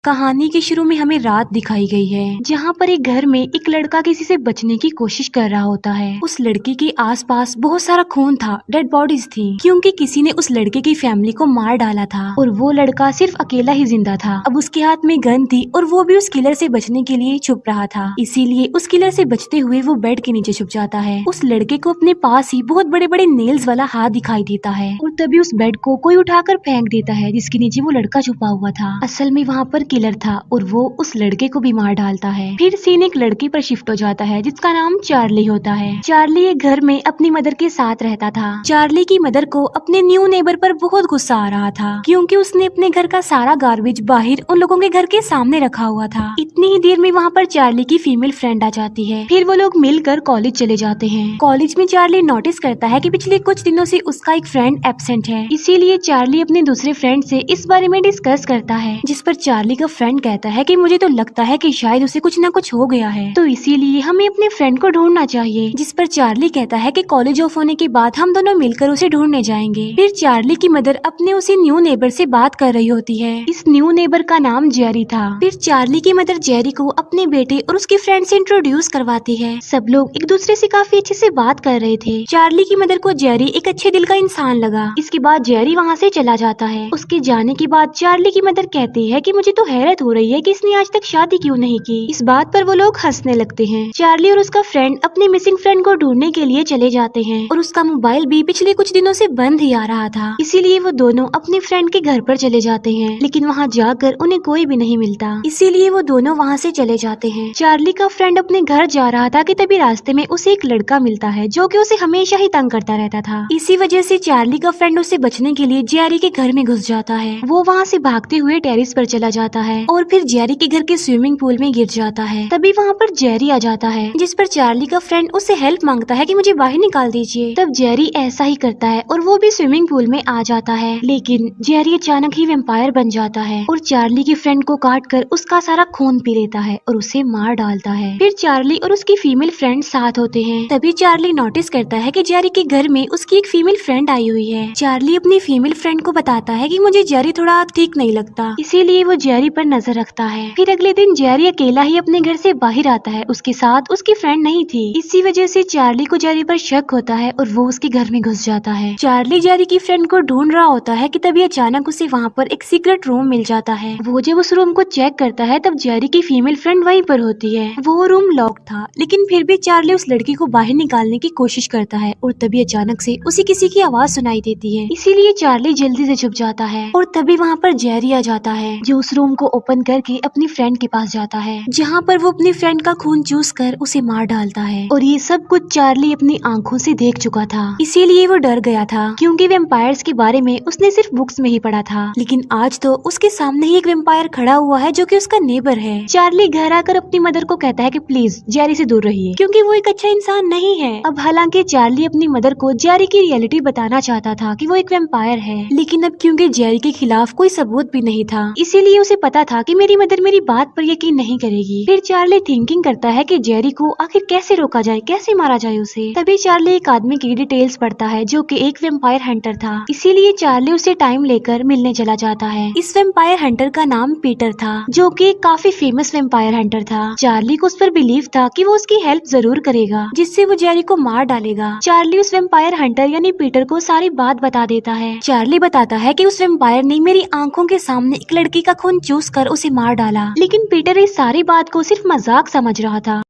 कहानी के शुरू में हमें रात दिखाई गई है, जहाँ पर एक घर में एक लड़का किसी से बचने की कोशिश कर रहा होता है। उस लड़के के आसपास बहुत सारा खून था, डेड बॉडीज थी, क्योंकि किसी ने उस लड़के की फैमिली को मार डाला था और वो लड़का सिर्फ अकेला ही जिंदा था। अब उसके हाथ में गन थी और वो भी उस किलर से बचने के लिए छुप रहा था। इसीलिए उस किलर से बचते हुए वो बेड के नीचे छुप जाता है। उस लड़के को अपने पास ही बहुत बड़े बड़े नेल्स वाला हाथ दिखाई देता है और तभी उस बेड को कोई उठाकर फेंक देता है, जिसके नीचे वो लड़का छुपा हुआ था। असल में वहाँ पर किलर था और वो उस लड़के को भी मार डालता है। फिर सीन एक लड़के पर शिफ्ट हो जाता है जिसका नाम चार्ली होता है। चार्ली एक घर में अपनी मदर के साथ रहता था। चार्ली की मदर को अपने न्यू नेबर पर बहुत गुस्सा आ रहा था, क्योंकि उसने अपने घर का सारा गार्बेज बाहर उन लोगों के घर के सामने रखा हुआ था। इतनी ही देर में वहाँ पर चार्ली की फीमेल फ्रेंड आ जाती है। फिर वो लोग मिलकर कॉलेज चले जाते हैं। कॉलेज में चार्ली नोटिस करता है कि पिछले कुछ दिनों से उसका एक फ्रेंड एब्सेंट है। इसीलिए चार्ली अपने दूसरे फ्रेंड से इस बारे में डिस्कस करता है, जिस पर चार्ली का फ्रेंड कहता है कि मुझे तो लगता है कि शायद उसे कुछ न कुछ हो गया है, तो इसीलिए हमें अपने फ्रेंड को ढूंढना चाहिए। जिस पर चार्ली कहता है कि कॉलेज ऑफ होने के बाद हम दोनों मिलकर उसे ढूंढने जाएंगे। फिर चार्ली की मदर अपने उसी न्यू नेबर से बात कर रही होती है। इस न्यू नेबर का नाम जेरी था। फिर चार्ली की मदर जेरी को अपने बेटे और उसके फ्रेंड से इंट्रोड्यूस करवाती है। सब लोग एक दूसरे से काफी अच्छे से बात कर रहे थे। चार्ली की मदर को जेरी एक अच्छे दिल का इंसान लगा। इसके बाद जेरी वहाँ से चला जाता है। उसके जाने के बाद चार्ली की मदर कहती है कि मुझे तो हैरत हो रही है कि इसने आज तक शादी क्यों नहीं की। इस बात पर वो लोग हंसने लगते हैं। चार्ली और उसका फ्रेंड अपने मिसिंग फ्रेंड को ढूंढने के लिए चले जाते हैं और उसका मोबाइल भी पिछले कुछ दिनों से बंद ही आ रहा था। इसीलिए वो दोनों अपने फ्रेंड के घर पर चले जाते हैं, लेकिन वहाँ जाकर उन्हें कोई भी नहीं मिलता। इसीलिए वो दोनों वहाँ से चले जाते हैं। चार्ली का फ्रेंड अपने घर जा रहा था कि तभी रास्ते में उसे एक लड़का मिलता है जो कि उसे हमेशा ही तंग करता रहता था। इसी वजह से चार्ली का फ्रेंड उसे बचने के लिए जेरी के घर में घुस जाता है। वो वहाँ से भागते हुए टेरिस पर चला जाता है और फिर जेरी के घर के स्विमिंग पूल में गिर जाता है। तभी वहाँ पर जेरी आ जाता है, जिस पर चार्ली का फ्रेंड उससे हेल्प मांगता है कि मुझे बाहर निकाल दीजिए। तब जेरी ऐसा ही करता है और वो भी स्विमिंग पूल में आ जाता है, लेकिन जेरी अचानक ही वेम्पायर बन जाता है और चार्ली के फ्रेंड को काट कर उसका सारा खून पी लेता है और उसे मार डालता है। फिर चार्ली और उसकी फीमेल फ्रेंड साथ होते हैं। तभी चार्ली नोटिस करता है कि जेरी के घर में उसकी एक फीमेल फ्रेंड आई हुई है। चार्ली अपनी फीमेल फ्रेंड को बताता है कि मुझे जेरी थोड़ा ठीक नहीं लगता, इसीलिए वो जेरी पर नजर रखता है। फिर अगले दिन जेरी अकेला ही अपने घर से बाहर आता है। उसके साथ उसकी फ्रेंड नहीं थी। इसी वजह से चार्ली को जेरी पर शक होता है और वो उसके घर में घुस जाता है। चार्ली जेरी की फ्रेंड को ढूंढ रहा होता है कि तभी अचानक उसे वहाँ पर एक सीक्रेट रूम मिल जाता है। वो जब उस रूम को चेक करता है तब जेरी की फीमेल फ्रेंड वहीं पर होती है। वो रूम लॉक था, लेकिन फिर भी चार्ली उस लड़की को बाहर निकालने की कोशिश करता है और तभी अचानक से उसे किसी की आवाज सुनाई देती है। इसीलिए चार्ली जल्दी से छुप जाता है और तभी वहाँ पर जेरी आ जाता है, जो उस रूम को ओपन करके अपनी फ्रेंड के पास जाता है, जहाँ पर वो अपनी फ्रेंड का खून चूस कर उसे मार डालता है। और ये सब कुछ चार्ली अपनी आंखों से देख चुका था, इसीलिए वो डर गया था, क्योंकि वेम्पायर्स के बारे में उसने सिर्फ बुक्स में ही पढ़ा था। लेकिन आज तो उसके सामने ही एक वेम्पायर खड़ा हुआ है जो कि उसका नेबर है। चार्ली घर आकर अपनी मदर को कहता है कि प्लीज जेरी से दूर रहिए, क्योंकि वो एक अच्छा इंसान नहीं है। अब हालांकि चार्ली अपनी मदर को जेरी की रियलिटी बताना चाहता था कि वो एक वेम्पायर है, लेकिन अब क्योंकि जेरी के खिलाफ कोई सबूत भी नहीं था, इसीलिए उसे पता था कि मेरी मदर मेरी बात पर यकीन नहीं करेगी। फिर चार्ली थिंकिंग करता है कि जेरी को आखिर कैसे रोका जाए, कैसे मारा जाए उसे। तभी चार्ली एक आदमी की डिटेल्स पढ़ता है जो कि एक वेम्पायर हंटर था। इसीलिए चार्ली उसे टाइम लेकर मिलने चला जाता है। इस वेम्पायर हंटर का नाम पीटर था, जो कि काफी फेमस वेम्पायर हंटर था। चार्ली को उस पर बिलीव था कि वो उसकी हेल्प जरूर करेगा, जिससे वो जेरी को मार डालेगा। चार्ली उस वेम्पायर हंटर यानी पीटर को सारी बात बता देता है। चार्ली बताता है कि उस वेम्पायर ने मेरी आंखों के सामने एक लड़की का खून चूस कर उसे मार डाला, लेकिन पीटर इस सारी बात को सिर्फ मजाक समझ रहा था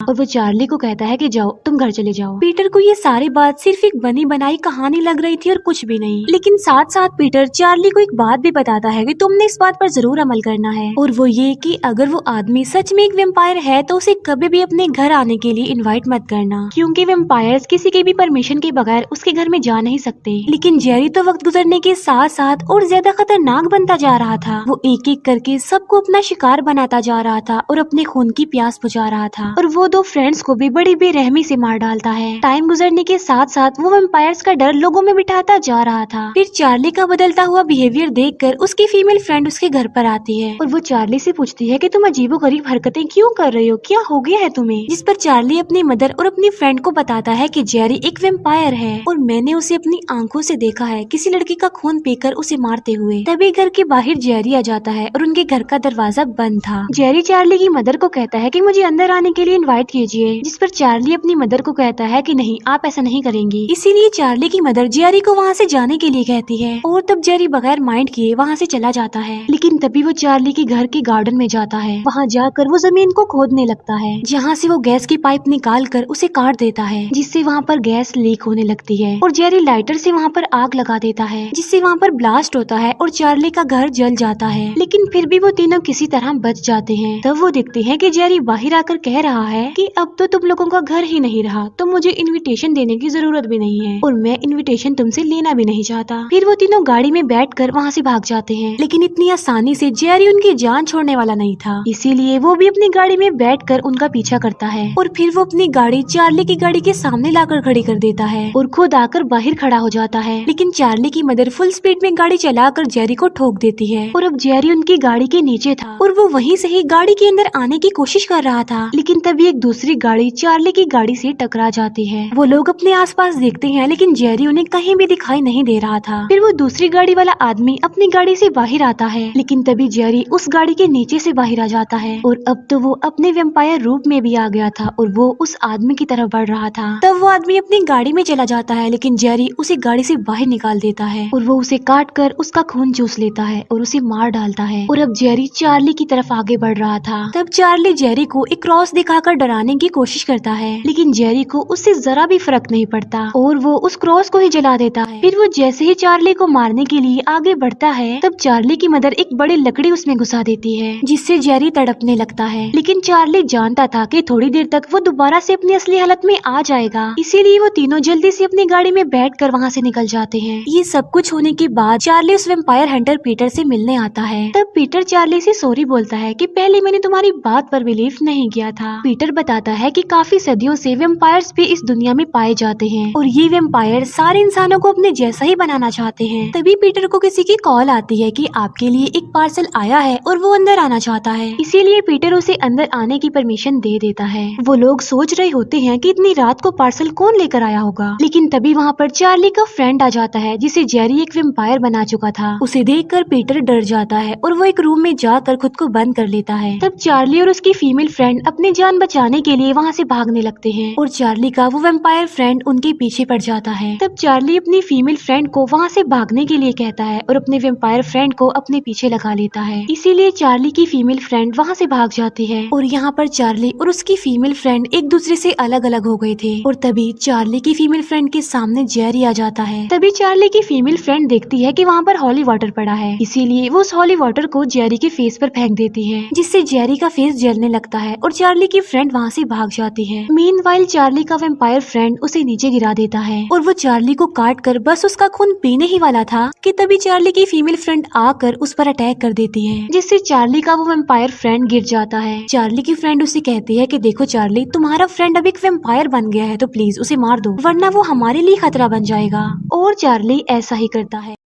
और वो चार्ली को कहता है कि जाओ तुम घर चले जाओ। पीटर को ये सारी बात सिर्फ एक बनी बनाई कहानी लग रही थी और कुछ भी नहीं। लेकिन साथ साथ पीटर चार्ली को एक बात भी बताता है कि तुमने इस बात पर जरूर अमल करना है, और वो ये कि अगर वो आदमी सच में एक वेम्पायर है तो उसे कभी भी अपने घर आने के लिए इन्वाइट मत करना, क्योंकि वेम्पायर्स किसी के भी परमिशन के बगैर उसके घर में जा नहीं सकते। लेकिन जेरी तो वक्त गुजरने के साथ साथ और ज्यादा खतरनाक बनता जा रहा था। वो एक एक करके सबको अपना शिकार बनाता जा रहा था और अपने खून की प्यास बुझा रहा था, और वो दो फ्रेंड्स को भी बड़ी बेरहमी से मार डालता है। टाइम गुजरने के साथ साथ वो वैम्पायर्स का डर लोगों में बिठाता जा रहा था। फिर चार्ली का बदलता हुआ बिहेवियर देखकर उसकी फीमेल फ्रेंड उसके घर पर आती है और वो चार्ली से पूछती है कि तुम अजीबोगरीब हरकतें क्यों कर रही हो, क्या हो गया है तुम्हें। जिस पर चार्ली अपनी मदर और अपनी फ्रेंड को बताता है कि जेरी एक वैम्पायर है और मैंने उसे अपनी आंखों से देखा है किसी लड़की का खून पीकर उसे मारते हुए। तभी घर के बाहर जेरी आ जाता है और उनके घर का दरवाजा बंद था। जेरी चार्ली की मदर को कहता है कि मुझे अंदर आने के लिए इनवाइट कीजिए, जिस पर चार्ली अपनी मदर को कहता है कि नहीं, आप ऐसा नहीं करेंगी। इसीलिए चार्ली की मदर जेरी को वहाँ से जाने के लिए कहती है और तब जेरी बगैर माइंड किए वहाँ से चला जाता है। लेकिन तभी वो चार्ली के घर के गार्डन में जाता है। वहाँ जाकर वो जमीन को खोदने लगता है, जहाँ से वो गैस की पाइप निकाल कर उसे काट देता है, जिससे वहाँ पर गैस लीक होने लगती है और जेरी लाइटर से वहाँ पर आग लगा देता है, जिससे वहाँ पर ब्लास्ट होता है और चार्ली का घर जल जाता है। लेकिन फिर भी वो तीनों किसी तरह बच जाते हैं। तब वो देखते हैं कि जेरी बाहर आकर कह रहा है कि अब तो तुम लोगों का घर ही नहीं रहा, तो मुझे इनविटेशन देने की जरूरत भी नहीं है और मैं इनविटेशन तुमसे लेना भी नहीं चाहता। फिर वो तीनों गाड़ी में बैठकर वहाँ से भाग जाते हैं। लेकिन इतनी आसानी से जेरी उनकी जान छोड़ने वाला नहीं था, इसीलिए वो भी अपनी गाड़ी में बैठकर उनका पीछा करता है और फिर वो अपनी गाड़ी चार्ली की गाड़ी के सामने लाकर खड़ी कर देता है और खुद आकर बाहर खड़ा हो जाता है। लेकिन चार्ली की मदर फुल स्पीड में गाड़ी चलाकर जेरी को ठोक देती है और अब जेरी उनकी गाड़ी के नीचे था और वो वहीं से ही गाड़ी के अंदर आने की कोशिश कर रहा था। लेकिन तभी एक दूसरी गाड़ी चार्ली की गाड़ी से टकरा जाती है। वो लोग अपने आसपास देखते हैं लेकिन जेरी उन्हें कहीं भी दिखाई नहीं दे रहा था। फिर वो दूसरी गाड़ी वाला आदमी अपनी गाड़ी से बाहर आता है, लेकिन तभी जेरी उस गाड़ी के नीचे से बाहर आ जाता है और अब तो वो अपने वैम्पायर रूप में भी आ गया था और वो उस आदमी की तरफ बढ़ रहा था। तब वो आदमी अपनी गाड़ी में चला जाता है, लेकिन जेरी उसे गाड़ी से बाहर निकाल देता है और वो उसे काट कर उसका खून चूस लेता है और उसे मार डालता है। और अब जेरी चार्ली की तरफ आगे बढ़ रहा था। तब चार्ली जेरी को एक क्रॉस दिखाकर डराने की कोशिश करता है, लेकिन जेरी को उससे जरा भी फर्क नहीं पड़ता और वो उस क्रॉस को ही जला देता है। फिर वो जैसे ही चार्ली को मारने के लिए आगे बढ़ता है, तब चार्ली की मदर एक बड़ी लकड़ी उसमें घुसा देती है, जिससे जेरी तड़पने लगता है। लेकिन चार्ली जानता था कि थोड़ी देर तक वो दोबारा से अपनी असली हालत में आ जाएगा, इसीलिए वो तीनों जल्दी से अपनी गाड़ी में बैठकर वहाँ से निकल जाते हैं। ये सब कुछ होने के बाद चार्ली उस वैम्पायर हंटर पीटर से मिलने आता है। तब पीटर चार्ली से सॉरी बोलता है कि पहले मैंने तुम्हारी बात पर बिलीव नहीं किया था। पीटर बताता है कि काफी सदियों से वैम्पायर्स भी इस दुनिया में पाए जाते हैं और ये वैम्पायर सारे इंसानों को अपने जैसा ही बनाना चाहते हैं। तभी पीटर को किसी की कॉल आती है कि आपके लिए एक पार्सल आया है और वो अंदर आना चाहता है, इसीलिए पीटर उसे अंदर आने की परमिशन दे देता है। वो लोग सोच रहे होते हैं कि इतनी रात को पार्सल कौन लेकर आया होगा, लेकिन तभी वहाँ पर चार्ली का फ्रेंड आ जाता है जिसे जेरी एक वैम्पायर बना चुका था। उसे देखकर पीटर डर जाता है और वो एक रूम में जाकर खुद को बंद कर लेता है। तब चार्ली और उसकी फीमेल फ्रेंड अपनी जान बचाने के लिए वहाँ से भागने लगते हैं और चार्ली का वो वैम्पायर फ्रेंड उनके पीछे पड़ जाता है। तब चार्ली अपनी फीमेल फ्रेंड को वहाँ से भागने के लिए कहता है और अपने वैम्पायर फ्रेंड को अपने पीछे लगा लेता है, इसीलिए चार्ली की फीमेल फ्रेंड वहाँ से भाग जाती है और यहाँ पर चार्ली और उसकी फीमेल फ्रेंड एक दूसरे से अलग अलग हो गए थे। और तभी चार्ली की फीमेल फ्रेंड के सामने जेरी आ जाता है। तभी चार्ली की फीमेल फ्रेंड देखती है कि वहाँ पर हॉली वाटर पड़ा है, इसीलिए वो उस हॉली वाटर को जेरी के फेस पर फेंक देती है, जिससे जेरी का फेस जलने लगता है और चार्ली की फ्रेंड वहाँ से भाग जाती है। मीनवाइल चार्ली का वैम्पायर फ्रेंड उसे नीचे गिरा देता है और वो चार्ली को काट कर बस उसका खून पीने ही वाला था कि तभी चार्ली की फीमेल फ्रेंड आकर उस पर अटैक कर देती है, जिससे चार्ली का वो वैम्पायर फ्रेंड गिर जाता है। चार्ली की फ्रेंड उसे कहती है कि देखो चार्ली, तुम्हारा फ्रेंड अब एक वैम्पायर बन गया है, तो प्लीज उसे मार दो, वरना वो हमारे लिए खतरा बन जाएगा। और चार्ली ऐसा ही करता है।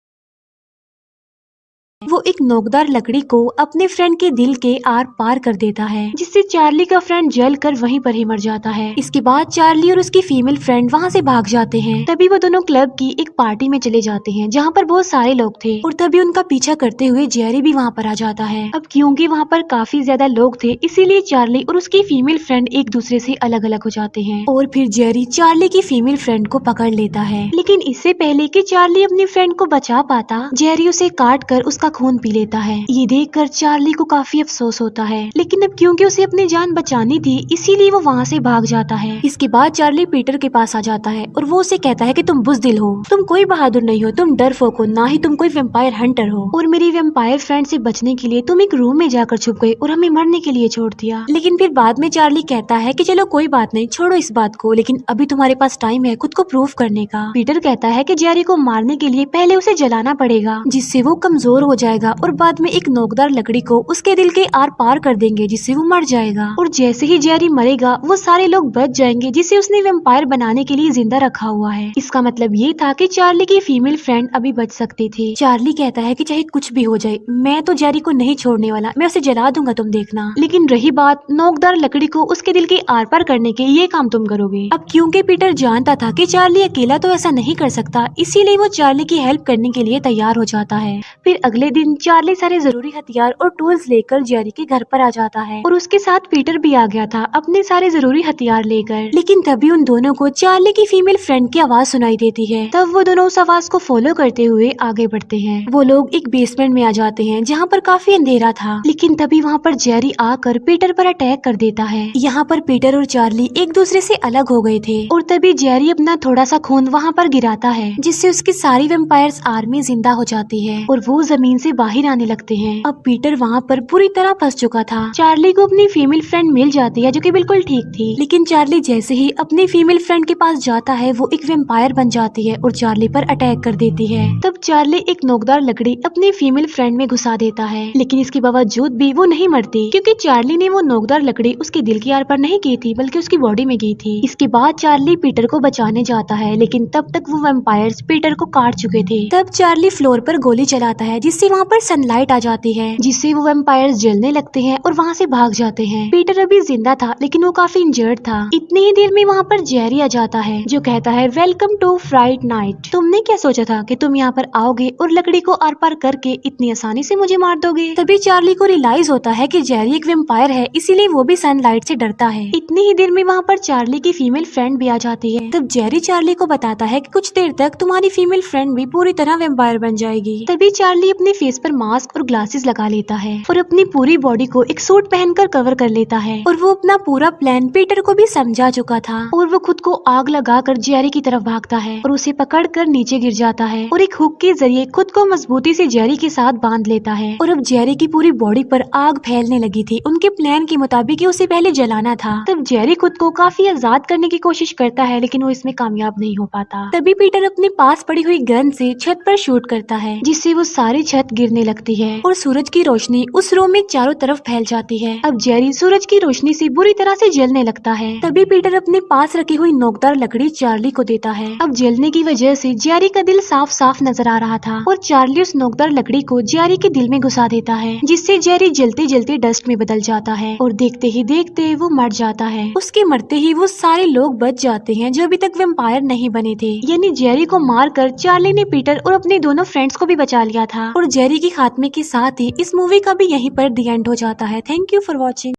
वो एक नोकदार लकड़ी को अपने फ्रेंड के दिल के आर पार कर देता है, जिससे चार्ली का फ्रेंड जल कर वहीं पर ही मर जाता है। इसके बाद चार्ली और उसकी फीमेल फ्रेंड वहाँ से भाग जाते हैं। तभी वो दोनों क्लब की एक पार्टी में चले जाते हैं जहाँ पर बहुत सारे लोग थे और तभी उनका पीछा करते हुए जेरी भी वहाँ पर आ जाता है। अब क्योंकि वहाँ पर काफी ज्यादा लोग थे, इसीलिए चार्ली और उसकी फीमेल फ्रेंड एक दूसरे से अलग अलग हो जाते हैं और फिर जेरी चार्ली की फीमेल फ्रेंड को पकड़ लेता है। लेकिन इससे पहले कि चार्ली अपनी फ्रेंड को बचा पाता, जेरी उसे काट कर उसका खून पी लेता है। ये देखकर चार्ली को काफी अफसोस होता है, लेकिन अब क्योंकि उसे अपनी जान बचानी थी, इसीलिए वो वहाँ से भाग जाता है। इसके बाद चार्ली पीटर के पास आ जाता है और वो उसे कहता है कि तुम बुज़दिल हो, तुम कोई बहादुर नहीं हो, तुम डरपोक हो, ना ही तुम कोई वैम्पायर हंटर हो, और मेरी वैम्पायर फ्रेंड से बचने के लिए तुम एक रूम में जाकर छुप गए और हमें मरने के लिए छोड़ दिया। लेकिन फिर बाद में चार्ली कहता है कि चलो कोई बात नहीं, छोड़ो इस बात को, लेकिन अभी तुम्हारे पास टाइम है खुद को प्रूव करने का। पीटर कहता है कि जेरी को मारने के लिए पहले उसे जलाना पड़ेगा, जिससे वो कमजोर हो जाए जाएगा और बाद में एक नोकदार लकड़ी को उसके दिल के आर पार कर देंगे जिससे वो मर जाएगा। और जैसे ही जेरी मरेगा वो सारे लोग बच जाएंगे जिसे उसने वेम्पायर बनाने के लिए जिंदा रखा हुआ है। इसका मतलब ये था कि चार्ली की फीमेल फ्रेंड अभी बच सकती थी। चार्ली कहता है कि चाहे कुछ भी हो जाए मैं तो जेरी को नहीं छोड़ने वाला, मैं उसे जला दूंगा, तुम देखना। लेकिन रही बात नोकदार लकड़ी को उसके दिल के आर पार करने के, ये काम तुम करोगे। अब क्योंकि पीटर जानता था कि चार्ली अकेला तो ऐसा नहीं कर सकता, इसीलिए वो चार्ली की हेल्प करने के लिए तैयार हो जाता है। फिर अगले दिन चार्ली सारे जरूरी हथियार और टूल्स लेकर जेरी के घर पर आ जाता है और उसके साथ पीटर भी आ गया था अपने सारे जरूरी हथियार लेकर। लेकिन तभी उन दोनों को चार्ली की फीमेल फ्रेंड की आवाज सुनाई देती है। तब वो दोनों उस आवाज को फॉलो करते हुए आगे बढ़ते हैं। वो लोग एक बेसमेंट में आ जाते हैं जहाँ पर काफी अंधेरा था। लेकिन तभी वहाँ पर जेरी आकर पीटर पर अटैक कर देता है। यहाँ पर पीटर और चार्ली एक दूसरे से अलग हो गए थे और तभी जेरी अपना थोड़ा सा खून वहाँ पर गिराता है जिससे उसकी सारी वेम्पायर्स आर्मी जिंदा हो जाती है और वो जमीन से बाहर आने लगते हैं। अब पीटर वहाँ पर पूरी तरह फंस चुका था। चार्ली को अपनी फीमेल फ्रेंड मिल जाती है जो कि बिल्कुल ठीक थी, लेकिन चार्ली जैसे ही अपनी फीमेल फ्रेंड के पास जाता है वो एक वेम्पायर बन जाती है और चार्ली पर अटैक कर देती है। तब चार्ली एक नोकदार लकड़ी अपनी फीमेल फ्रेंड में घुसा देता है, लेकिन इसके बावजूद भी वो नहीं मरती क्योंकि चार्ली ने वो नोकदार लकड़ी उसके दिल की आर पार नहीं की थी बल्कि उसकी बॉडी में गई थी। इसके बाद चार्ली पीटर को बचाने जाता है, लेकिन तब तक वो वेम्पायर्स पीटर को काट चुके थे। तब चार्ली फ्लोर पर गोली चलाता है जिससे वहाँ पर सनलाइट आ जाती है जिससे वो वेम्पायर्स जलने लगते हैं और वहाँ से भाग जाते हैं। पीटर अभी जिंदा था लेकिन वो काफी इंजर्ड था। इतनी ही देर में वहाँ पर जेरी आ जाता है जो कहता है वेलकम टू फ्राइड नाइट। तुमने क्या सोचा था कि तुम यहाँ पर आओगे और लकड़ी को आर पार करके इतनी आसानी से मुझे मार दोगे। तभी चार्ली को रियलाइज होता है कि जेरी एक वेम्पायर है, इसीलिए वो भी सनलाइट से डरता है। इतनी ही देर में वहाँ पर चार्ली की फीमेल फ्रेंड भी आ जाती है। तब जेरी चार्ली को बताता है कि कुछ देर तक तुम्हारी फीमेल फ्रेंड भी पूरी तरह वेम्पायर बन जाएगी। तभी चार्ली अपने फेस पर मास्क और ग्लासेस लगा लेता है और अपनी पूरी बॉडी को एक सूट पहनकर कवर कर लेता है और वो अपना पूरा प्लान पीटर को भी समझा चुका था और वो खुद को आग लगाकर जेरी की तरफ भागता है और उसे पकड़कर नीचे गिर जाता है और एक हुक के जरिए खुद को मजबूती से जेरी के साथ बांध लेता है। और अब जेरी की पूरी बॉडी पर आग फैलने लगी थी। उनके प्लान के मुताबिक उसे पहले जलाना था। तब जेरी खुद को काफी आजाद करने की कोशिश करता है लेकिन वो इसमें कामयाब नहीं हो पाता। तभी पीटर अपने पास पड़ी हुई गन से छत पर शूट करता है जिससे वो सारी छत गिरने लगती है और सूरज की रोशनी उस रूम में चारों तरफ फैल जाती है। अब जेरी सूरज की रोशनी से बुरी तरह से जलने लगता है। तभी पीटर अपने पास रखी हुई नोकदार लकड़ी चार्ली को देता है। अब जलने की वजह से जेरी का दिल साफ साफ नजर आ रहा था और चार्ली उस नोकदार लकड़ी को जेरी के दिल में घुसा देता है जिससे जेरी जलते जलते डस्ट में बदल जाता है और देखते ही देखते वो मर जाता है। उसके मरते ही वो सारे लोग बच जाते हैं जो अभी तक वेम्पायर नहीं बने थे। यानी जेरी को मारकर चार्ली ने पीटर और अपने दोनों फ्रेंड्स को भी बचा लिया था। और जेरी के खात्मे के साथ ही इस मूवी का भी यहीं पर द एंड हो जाता है। Thank you for watching.